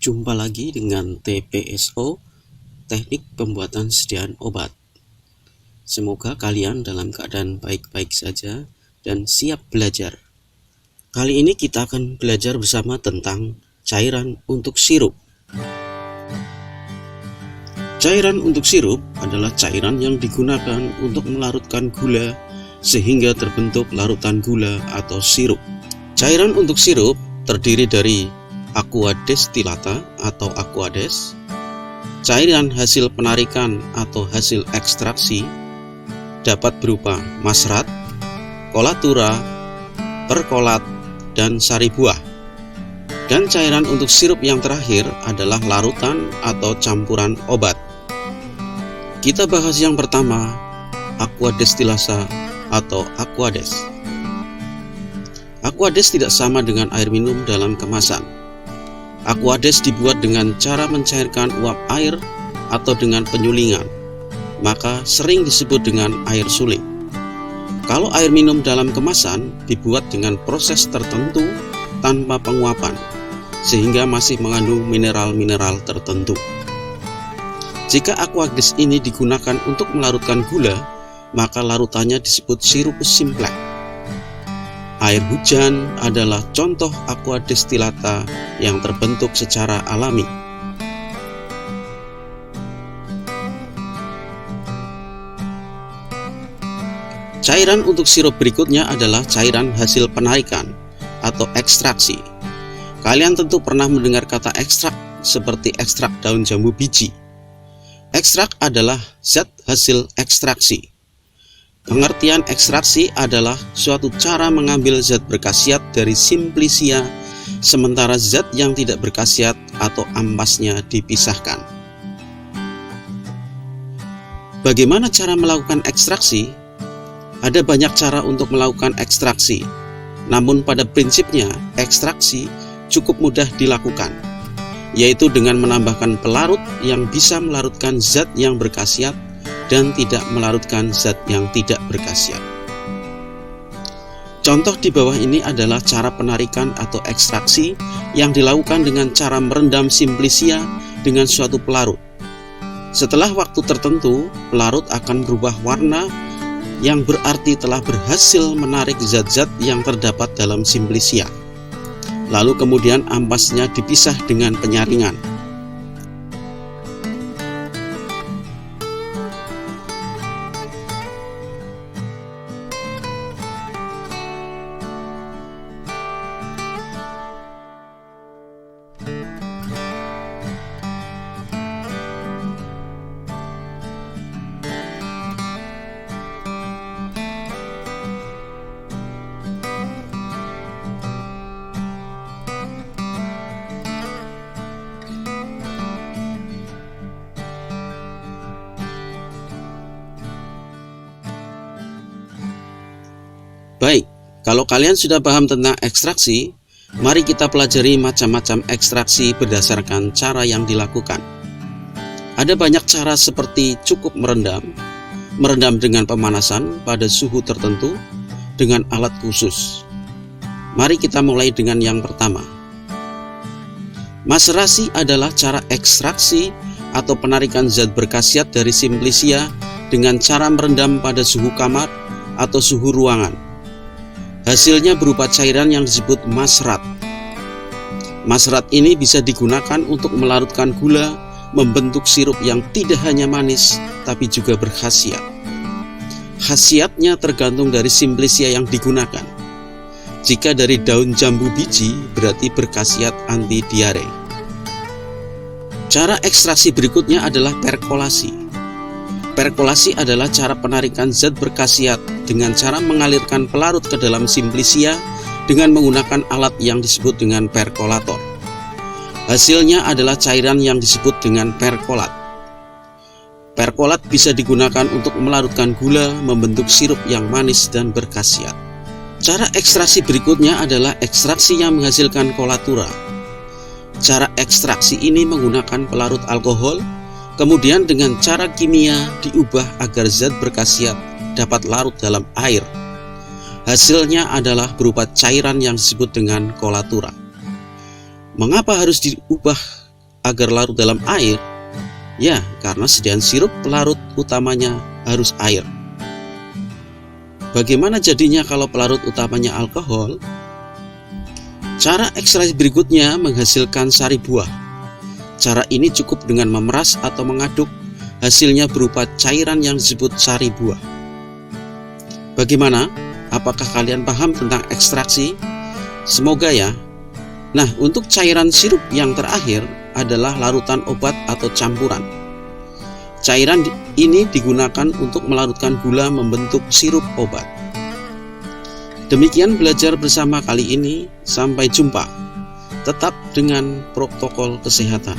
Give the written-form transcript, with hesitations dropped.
Jumpa lagi dengan TPSO, Teknik Pembuatan Sediaan Obat. Semoga kalian dalam keadaan baik-baik saja dan siap belajar. Kali ini kita akan belajar bersama tentang cairan untuk sirup. Cairan untuk sirup adalah cairan yang digunakan untuk melarutkan gula sehingga terbentuk larutan gula atau sirup. Cairan untuk sirup terdiri dari aqua destillata atau aquades, cairan hasil penarikan atau hasil ekstraksi, dapat berupa masrat, kolatura, perkolat, dan sari buah. Dan cairan untuk sirup yang terakhir adalah larutan atau campuran obat. Kita bahas yang pertama, aqua destillata atau aquades. Aquades tidak sama dengan air minum dalam kemasan. Aquades dibuat dengan cara mencairkan uap air atau dengan penyulingan, maka sering disebut dengan air suling. Kalau air minum dalam kemasan dibuat dengan proses tertentu tanpa penguapan, sehingga masih mengandung mineral-mineral tertentu. Jika aquades ini digunakan untuk melarutkan gula, maka larutannya disebut sirupus simplex. Air hujan adalah contoh aqua destillata yang terbentuk secara alami. Cairan untuk sirup berikutnya adalah cairan hasil penarikan atau ekstraksi. Kalian tentu pernah mendengar kata ekstrak seperti ekstrak daun jambu biji. Ekstrak adalah zat hasil ekstraksi. Pengertian ekstraksi adalah suatu cara mengambil zat berkhasiat dari simplicia, sementara zat yang tidak berkhasiat atau ampasnya dipisahkan. Bagaimana cara melakukan ekstraksi? Ada banyak cara untuk melakukan ekstraksi, namun pada prinsipnya ekstraksi cukup mudah dilakukan, yaitu dengan menambahkan pelarut yang bisa melarutkan zat yang berkhasiat dan tidak melarutkan zat yang tidak berkhasiat. Contoh di bawah ini adalah cara penarikan atau ekstraksi yang dilakukan dengan cara merendam simplicia dengan suatu pelarut. Setelah waktu tertentu, pelarut akan berubah warna yang berarti telah berhasil menarik zat-zat yang terdapat dalam simplicia. Lalu kemudian ampasnya dipisah dengan penyaringan. Baik, kalau kalian sudah paham tentang ekstraksi, mari kita pelajari macam-macam ekstraksi berdasarkan cara yang dilakukan. Ada banyak cara seperti cukup merendam dengan pemanasan pada suhu tertentu dengan alat khusus. Mari kita mulai dengan yang pertama. Maserasi adalah cara ekstraksi atau penarikan zat berkhasiat dari simplicia dengan cara merendam pada suhu kamar atau suhu ruangan. Hasilnya berupa cairan yang disebut masrat. Masrat ini bisa digunakan untuk melarutkan gula, membentuk sirup yang tidak hanya manis, tapi juga berkhasiat. Khasiatnya tergantung dari simplicia yang digunakan. Jika dari daun jambu biji, berarti berkhasiat anti diare. Cara ekstraksi berikutnya adalah perkolasi. Perkolasi adalah cara penarikan zat berkhasiat dengan cara mengalirkan pelarut ke dalam simplicia dengan menggunakan alat yang disebut dengan perkolator. Hasilnya adalah cairan yang disebut dengan perkolat. Perkolat bisa digunakan untuk melarutkan gula, membentuk sirup yang manis dan berkhasiat. Cara ekstraksi berikutnya adalah ekstraksi yang menghasilkan kolatura. Cara ekstraksi ini menggunakan pelarut alkohol, kemudian dengan cara kimia diubah agar zat berkhasiat dapat larut dalam air. Hasilnya adalah berupa cairan yang disebut dengan kolatura. Mengapa harus diubah agar larut dalam air? Ya, karena sediaan sirup pelarut utamanya harus air. Bagaimana jadinya kalau pelarut utamanya alkohol? Cara ekstraksi berikutnya menghasilkan sari buah. Cara ini cukup dengan memeras atau mengaduk, hasilnya berupa cairan yang disebut sari buah. Bagaimana? Apakah kalian paham tentang ekstraksi? Semoga ya. Nah, untuk cairan sirup yang terakhir adalah larutan obat atau campuran. Cairan ini digunakan untuk melarutkan gula membentuk sirup obat. Demikian belajar bersama kali ini. Sampai jumpa. Tetap dengan protokol kesehatan.